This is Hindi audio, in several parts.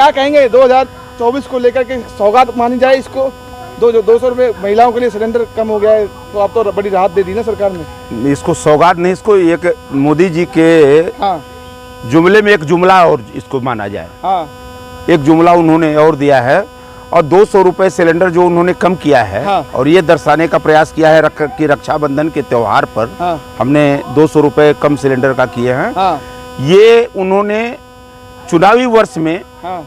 क्या कहेंगे 2024 को लेकर के सौगात मानी जाए इसको? 200 रुपये महिलाओं के लिए सिलेंडर कम हो गया है, तो आप तो बड़ी राहत दे दी ना सरकार ने। इसको सौगात नहीं, इसको एक मोदी जी के हाँ जुमले में एक जुमला और इसको माना जाए। हाँ एक जुमला उन्होंने और दिया है, और 200 रुपये सिलेंडर जो उन्होंने कम किया है। हाँ। और ये दर्शाने का प्रयास किया है कि रक्षाबंधन के त्योहार पर हाँ। हमने 200 रुपये कम सिलेंडर का किए हैं। हाँ। ये उन्होंने चुनावी वर्ष में हाँ।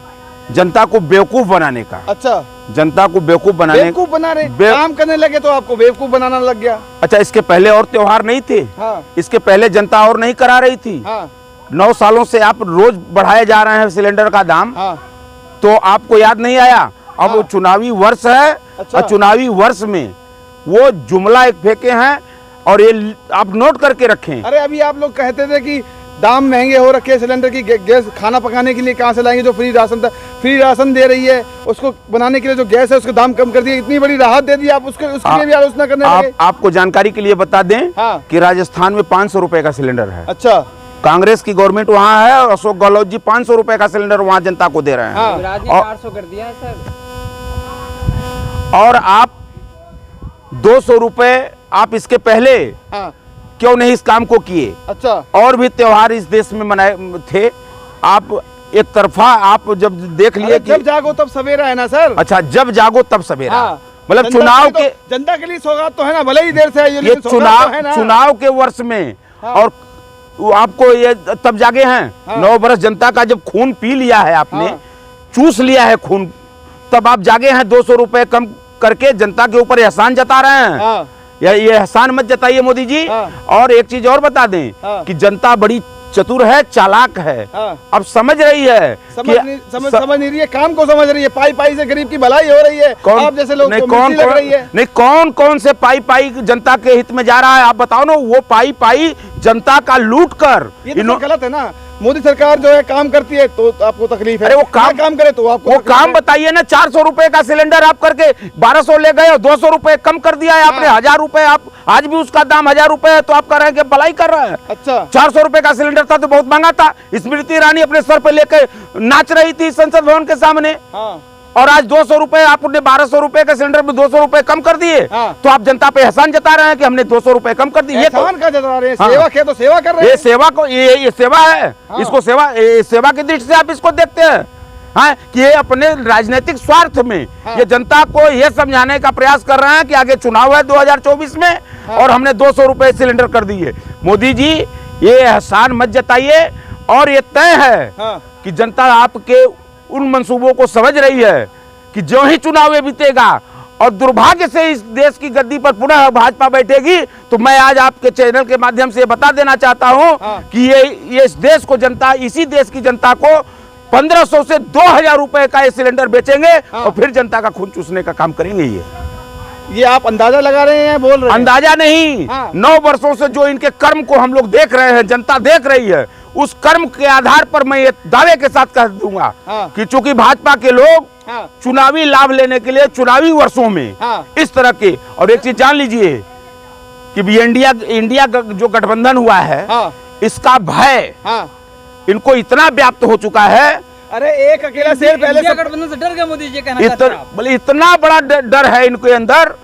जनता को बेवकूफ बनाने का, अच्छा, जनता को बेवकूफ बनाने काम करने लगे तो आपको बेवकूफ बनाना लग गया। अच्छा, इसके पहले और त्योहार नहीं थे? हाँ। इसके पहले जनता और नहीं करा रही थी? हाँ। 9 सालों से आप रोज बढ़ाए जा रहे हैं सिलेंडर का दाम। हाँ। तो आपको याद नहीं आया? अब वो चुनावी वर्ष है। अच्छा। और चुनावी वर्ष में वो जुमला एक फेंके हैं, और ये आप नोट करके रखें। अरे अभी आप लोग कहते थे कि दाम महंगे हो रखे हैं सिलेंडर की, गैस खाना पकाने के लिए कहाँ से लाएंगे? जो फ्री राशन था, फ्री राशन दे रही है, उसको बनाने के लिए जो गैस है उसका दाम कम कर दिया, इतनी बड़ी राहत दे दी, आप उसके लिए भी आलोचना करने लगे। आपको जानकारी के लिए बता दें। हाँ। कि राजस्थान में 500 रुपए का सिलेंडर है। अच्छा, कांग्रेस की गवर्नमेंट वहाँ है, और अशोक गहलोत जी 500 रुपए का सिलेंडर वहाँ जनता को दे रहे हैं। हाँ। 400 कर दिया है सर। और आप 200 रुपए आप इसके पहले हाँ, क्यों नहीं इस काम को किए? अच्छा, और भी त्योहार इस देश में मनाए थे। आप एक तरफा आप जब देख लिए कि जब जागो तब सवेरा है ना सर। अच्छा, जब जागो तब सवेरा। हाँ। मतलब चुनाव के जनता के लिए सौगात तो है ना, भले ही देर से ये चुनाव के वर्ष में। हाँ। और आपको ये तब जागे हैं। हाँ। 9 बरस जनता का जब खून पी लिया है आपने। हाँ। चूस लिया है खून, तब आप जागे हैं 200 रुपए कम करके जनता के ऊपर एहसान जता रहे हैं। हाँ। ये एहसान मत जताइए मोदी जी। हाँ। और एक चीज और बता दें। हाँ। कि जनता बड़ी चतुर है, चालाक है। हाँ। अब समझ रही है, समझ नहीं रही है, काम को समझ रही है। पाई पाई से गरीब की भलाई हो रही है। आप जैसे लोग नहीं, को मिर्ची लग रही है। नहीं, कौन से पाई पाई जनता के हित में जा रहा है? आप बताओ ना। वो पाई पाई जनता का लूट कर, ये तो गलत है ना। मोदी सरकार जो है काम करती है तो आपको तकलीफ है। अरे वो काम करे तो आपको वो काम बताइए ना। 400 रुपए का सिलेंडर आप करके 1200 ले गए, और 200 रुपए कम कर दिया है आपने। 1000 रुपए, आप आज भी उसका दाम 1000 रुपए है, तो आप कह रहे हैं कि भलाई कर रहे हैं। अच्छा, 400 रुपए का सिलेंडर था तो बहुत महंगा था। स्मृति ईरानी अपने सर पे लेकर नाच रही थी संसद भवन के सामने। हाँ। और आज 200 रुपए आपने 1200 रुपए के सिलेंडर में 200 रुपए कम कर दिए। हाँ। तो आप जनता पे एहसान जता रहे हैं कि हमने 200 रुपए कम कर दिए। ये एहसान का जता रहे हैं। हाँ। सेवा के तो सेवा कर रहे हैं। ये सेवा को ये सेवा है। हाँ। इसको सेवा की दृष्टि से आप इसको देखते हैं। हाँ, कि ये अपने राजनीतिक स्वार्थ में। हाँ। ये जनता को ये समझाने का प्रयास कर रहे हैं कि आगे चुनाव है 2024 में। हाँ। और हमने 200 रुपए सिलेंडर कर दिए। मोदी जी, ये एहसान मत जताइए। और ये तय है। हाँ। कि जनता आपके उन मंसूबों को समझ रही है कि जो ही चुनाव बीतेगा और दुर्भाग्य से इस देश की गद्दी पर पुनः भाजपा बैठेगी, तो मैं आज आपके चैनल के माध्यम से बता देना चाहता हूं। हाँ। कि ये इस देश को जनता, इसी देश की जनता को 1500 से 2000 रुपए का ये सिलेंडर बेचेंगे। हाँ। और फिर जनता का खून चूसने का काम करेंगे। ये आप अंदाजा लगा रहे हैं, बोल रहे हैं? अंदाजा नहीं। हाँ। 9 वर्षों से जो इनके कर्म को हम लोग देख रहे हैं, जनता देख रही है, उस कर्म के आधार पर मैं ये दावे के साथ कह दूंगा। हाँ। कि चूंकि भाजपा के लोग हाँ। चुनावी लाभ लेने के लिए चुनावी वर्षों में हाँ। इस तरह के। और एक चीज जान लीजिए कि इंडिया जो गठबंधन हुआ है। हाँ। इसका भय हाँ। इनको इतना व्याप्त हो चुका है। अरे एक अकेला शेर पहले से गठबंधन से डर गए मोदी जी, कहना चाहते हैं आप। इतना बड़ा डर है इनके अंदर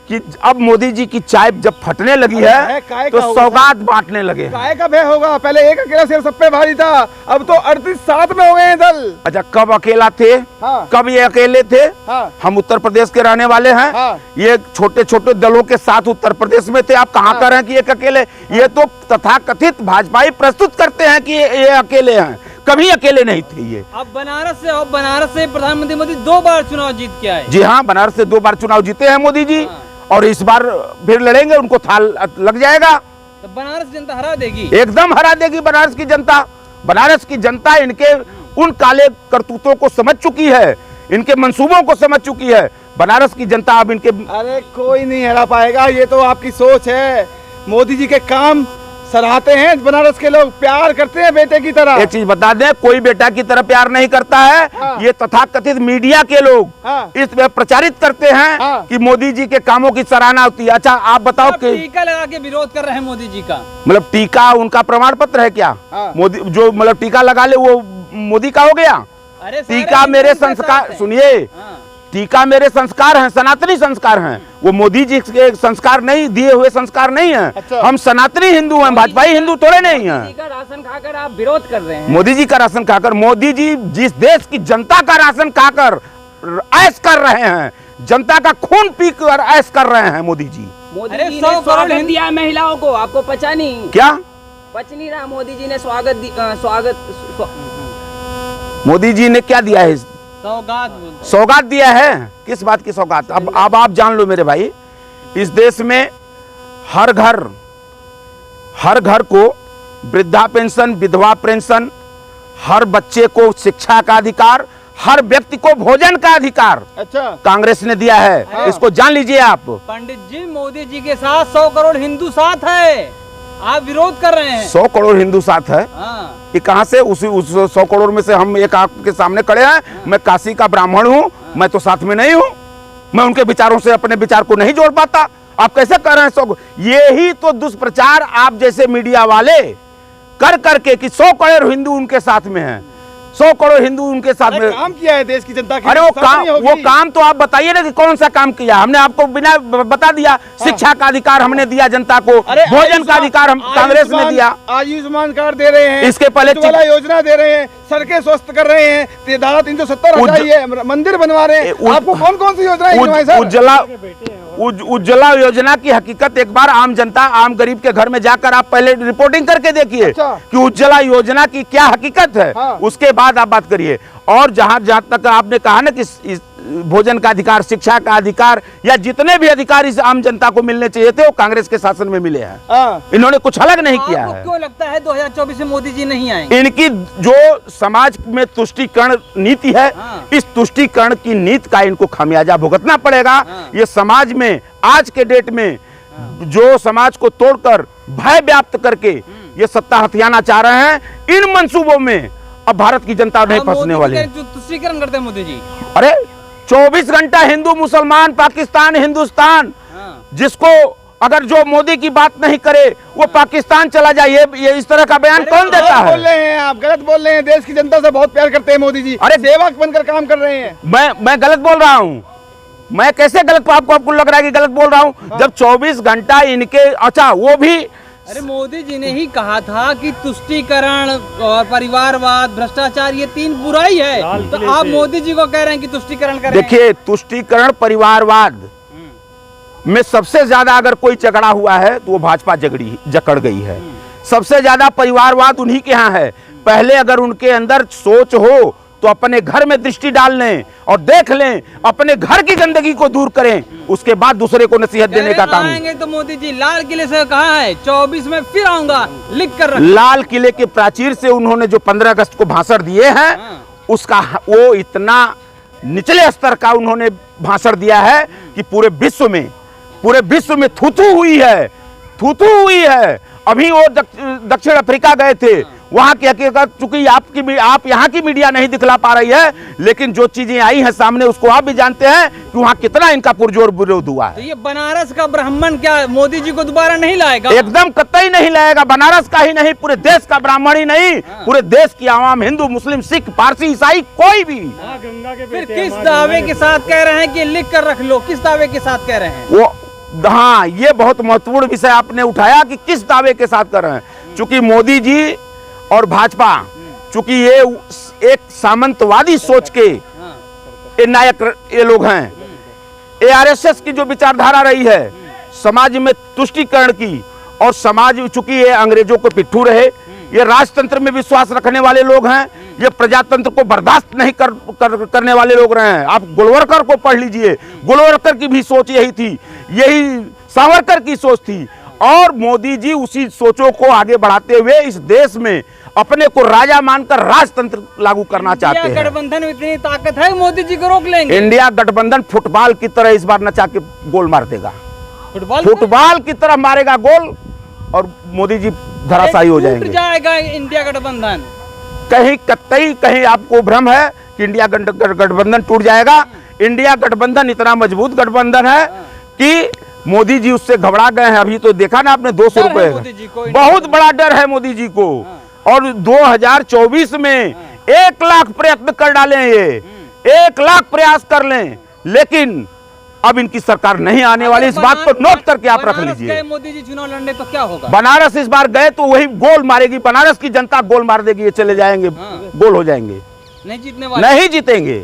कि अब मोदी जी की चाय जब फटने लगी है तो सौगात बांटने लगे। काय का भय होगा? पहले एक अकेला शेर सब पे भारी था, अब तो 38 साथ में हो गए हैं दल। अच्छा, कब अकेला थे? हाँ। कब ये अकेले थे? हाँ। हम उत्तर प्रदेश के रहने वाले हैं। हाँ। ये छोटे छोटे दलों के साथ उत्तर प्रदेश में थे। आप कहाँ हाँ। कर रहे हैं कि एक अकेले? ये तो तथाकथित भाजपाई प्रस्तुत करते हैं कि ये अकेले हैं। कभी अकेले नहीं थे ये। अब बनारस से प्रधानमंत्री मोदी 2 बार चुनाव जीत के आए। जी हाँ, बनारस से 2 बार चुनाव जीते हैं मोदी जी। हाँ। और इस बार फिर लड़ेंगे, उनको थाल लग जाएगा। तो बनारस जनता हरा देगी, एकदम हरा देगी बनारस की जनता। बनारस की जनता इनके उन काले करतूतों को समझ चुकी है, इनके मंसूबों को समझ चुकी है। बनारस की जनता अब इनके। अरे कोई नहीं हरा पाएगा, ये तो आपकी सोच है। मोदी जी के काम सराहते हैं बनारस के लोग, प्यार करते हैं बेटे की तरह। एक चीज बता दें, कोई बेटा की तरह प्यार नहीं करता है। हाँ। ये तथाकथित मीडिया के लोग हाँ। इसमें प्रचारित करते हैं। हाँ। कि मोदी जी के कामों की सराहना होती है। अच्छा, आप बताओ कि टीका लगा के विरोध कर रहे हैं मोदी जी का। मतलब टीका उनका प्रमाण पत्र है क्या? हाँ। मोदी जो मतलब टीका लगा ले वो मोदी का हो गया? अरे सारे टीका मेरे हिंदू के संस्कार, साथ है। सुनिए, हाँ। टीका मेरे संस्कार हैं, सनातनी संस्कार हैं, वो मोदी जी के संस्कार नहीं, दिए हुए संस्कार नहीं है। अच्छा। हम सनातनी हिंदू हैं, भाजपाई हिंदू थोड़े नहीं हैं। मोदी का राशन खाकर आप विरोध कर रहे हैं। मोदी जी का राशन खाकर, मोदी जी जिस देश की जनता का राशन खाकर ऐश कर रहे हैं, जनता का खून पीकर ऐश कर रहे हैं मोदी जी। मोदी अरे जी 100 ने करोड़ स्वागत हिंदू- दिया महिलाओं को, आपको पचा नहीं, क्या पच नहीं रहा। मोदी जी ने स्वागत मोदी जी ने क्या दिया है? सौगात बोलते हैं। सौगात दिया है। किस बात की सौगात? अब आप जान लो मेरे भाई, इस देश में हर घर को वृद्धा पेंशन, विधवा पेंशन, हर बच्चे को शिक्षा का अधिकार, हर व्यक्ति को भोजन का अधिकार अच्छा, कांग्रेस ने दिया है। हाँ। इसको जान लीजिए आप। पंडित जी, मोदी जी के साथ 100 करोड़ हिंदू साथ है, आप विरोध कर रहे हैं। 100 करोड़ हिंदू साथ है। हाँ। ये कहां से? उस 100 करोड़ में से हम एक आपके सामने खड़े हैं। मैं काशी का ब्राह्मण हूं, मैं तो साथ में नहीं हूं। मैं उनके विचारों से अपने विचार को नहीं जोड़ पाता। आप कैसे कर रहे हैं 100? यही तो दुष्प्रचार आप जैसे मीडिया वाले कर करके कि 100 करोड़ हिंदू उनके साथ में हैं, 100 करोड़ हिंदू उनके साथ अरे में। काम किया है देश की जनता के अरे लिए, वो सब काम, नहीं होगी। वो काम तो आप बताइए ना कि कौन सा काम किया। हमने आपको बिना बता दिया, शिक्षा का अधिकार हमने दिया जनता को, अरे भोजन का अधिकार हम कांग्रेस ने दिया। आयुष्मान कार्ड दे रहे हैं, इसके पहले उज्ज्वला योजना दे रहे हैं, सड़कें स्वस्थ कर रहे हैं, धारा 370 हटाई है, मंदिर बनवा रहे हैं। आपको कौन कौन सी योजनाएं गिनवाई सर? उज्ज्वला योजना की हकीकत एक बार आम जनता, आम गरीब के घर में जाकर आप पहले रिपोर्टिंग करके देखिए अच्छा। कि उज्ज्वला योजना की क्या हकीकत है। हाँ। उसके बाद आप बात करिए। और जहां तक आपने कहा ना कि इस भोजन का अधिकार, शिक्षा का अधिकार, या जितने भी अधिकार इस आम जनता को मिलने चाहिए थे, वो कांग्रेस के शासन में मिले हैं। हाँ। इन्होंने कुछ अलग नहीं किया आपको है। क्यों लगता है 2024 में मोदी जी नहीं आएंगे? इनकी जो समाज में तुष्टीकरण नीति है, हाँ। इस तुष्टीकरण की नीति का इनको खामियाजा भुगतना पड़ेगा। हाँ। ये समाज में आज के डेट में जो समाज को तोड़कर भय व्याप्त करके ये सत्ता हथियाना चाह रहे हैं, इन मंसूबों में अब भारत की जनता नहीं आप फंसने मोदी वाली जी है। का तुष्टीकरण करते हैं मोदी जी। अरे 24 घंटा हिंदू मुसलमान, पाकिस्तान हिंदुस्तान, हाँ। जिसको अगर जो मोदी की बात नहीं करे वो पाकिस्तान चला जाए, ये इस तरह का बयान कौन देता गलत है? बोल रहे हैं आप, गलत बोल रहे हैं। देश की जनता से बहुत प्यार करते हैं मोदी जी, अरे सेवक बनकर काम कर रहे हैं। मैं गलत बोल रहा हूँ? मैं कैसे गलत? आपको लग रहा है कि गलत बोल रहा हूँ? जब 24 घंटा इनके, अच्छा वो भी अरे मोदी जी ने ही कहा था कि तुष्टीकरण और परिवारवाद, भ्रष्टाचार, ये 3 बुराई है, तो आप मोदी जी को कह रहे हैं कि तुष्टीकरण करें। देखिए, तुष्टीकरण परिवारवाद में सबसे ज्यादा अगर कोई झगड़ा हुआ है तो वो भाजपा जकड़ गई है। सबसे ज्यादा परिवारवाद उन्हीं के यहाँ है। पहले अगर उनके अंदर सोच हो तो अपने घर में दृष्टि डाल लें और देख लें, अपने घर की गंदगी को दूर करें, उसके बाद दूसरे को नसीहत देने का काम। आएंगे तो मोदी जी लाल किले से कहा है 24 में फिर आऊंगा, लिख कर रख। लाल किले के प्राचीर से उन्होंने जो 15 अगस्त को भाषण दिए हैं, उसका वो इतना निचले स्तर का उन्होंने भाषण दिया है कि पूरे विश्व में थू-थू हुई है। अभी वो दक्षिण अफ्रीका गए थे, वहां की हकीकत चूंकि आप यहाँ की मीडिया नहीं दिखला पा रही है, लेकिन जो चीजें आई हैं सामने उसको आप भी जानते हैं कि वहां कितना इनका पुरजोर विरोध हुआ तो है। ये बनारस का ब्राह्मण क्या मोदी जी को दोबारा नहीं लाएगा? एकदम कतई नहीं लाएगा। बनारस का ही नहीं, पूरे देश का ब्राह्मण ही नहीं, पूरे देश की आवाम, हिंदू, मुस्लिम, सिख, पारसी, ईसाई, कोई भी। फिर किस दावे के साथ कह रहे हैं कि लिख कर रख लो? किस दावे के साथ कह रहे हैं? वो हाँ, ये बहुत महत्वपूर्ण विषय आपने उठाया कि किस दावे के साथ कर रहे हैं। चूंकि मोदी जी और भाजपा, चूंकि ये एक सामंतवादी सोच के ये नायक ये लोग हैं, ARSS की जो विचारधारा रही है समाज में तुष्टीकरण की, और समाज चूंकि ये अंग्रेजों को पिट्ठू रहे, ये राजतंत्र में विश्वास रखने वाले लोग हैं, ये प्रजातंत्र को बर्दाश्त नहीं करने वाले लोग रहे हैं। आप गोलवरकर को पढ़ लीजिए, गोलवरकर की भी सोच यही थी, यही सावरकर की सोच थी। और मोदी जी उसी सोचों को आगे बढ़ाते हुए इस देश में अपने को राजा मानकर राजतंत्र लागू करना चाहते हैं। गठबंधन में इतनी ताकत है, मोदी जी को रोक लेंगे। इंडिया गठबंधन फुटबॉल की तरह इस बार नचा के गोल मार देगा, फुटबॉल की तरह मारेगा गोल, और मोदी जी धराशायी हो जाएंगे। टूट जाएगा इंडिया गठबंधन। कहीं आपको भ्रम है कि इंडिया गठबंधन टूट जाएगा। इंडिया गठबंधन इतना मजबूत गठबंधन है कि मोदी जी उससे घबरा गए हैं। अभी तो देखा ना आपने 200 रुपए, बहुत बड़ा डर है मोदी जी को। और 2024 में 1 लाख प्रयत्न कर डालें, ये 1 लाख प्रयास कर लें, लेकिन अब इनकी सरकार नहीं आने वाली। इस बात को नोट करके आप रख लीजिए। मोदी जी चुनाव लड़ने तो क्या होगा? बनारस इस बार गए तो वही गोल मारेगी, बनारस की जनता गोल मार देगी, ये चले जाएंगे, गोल हो जाएंगे, नहीं जीतने वाले, नहीं जीतेंगे।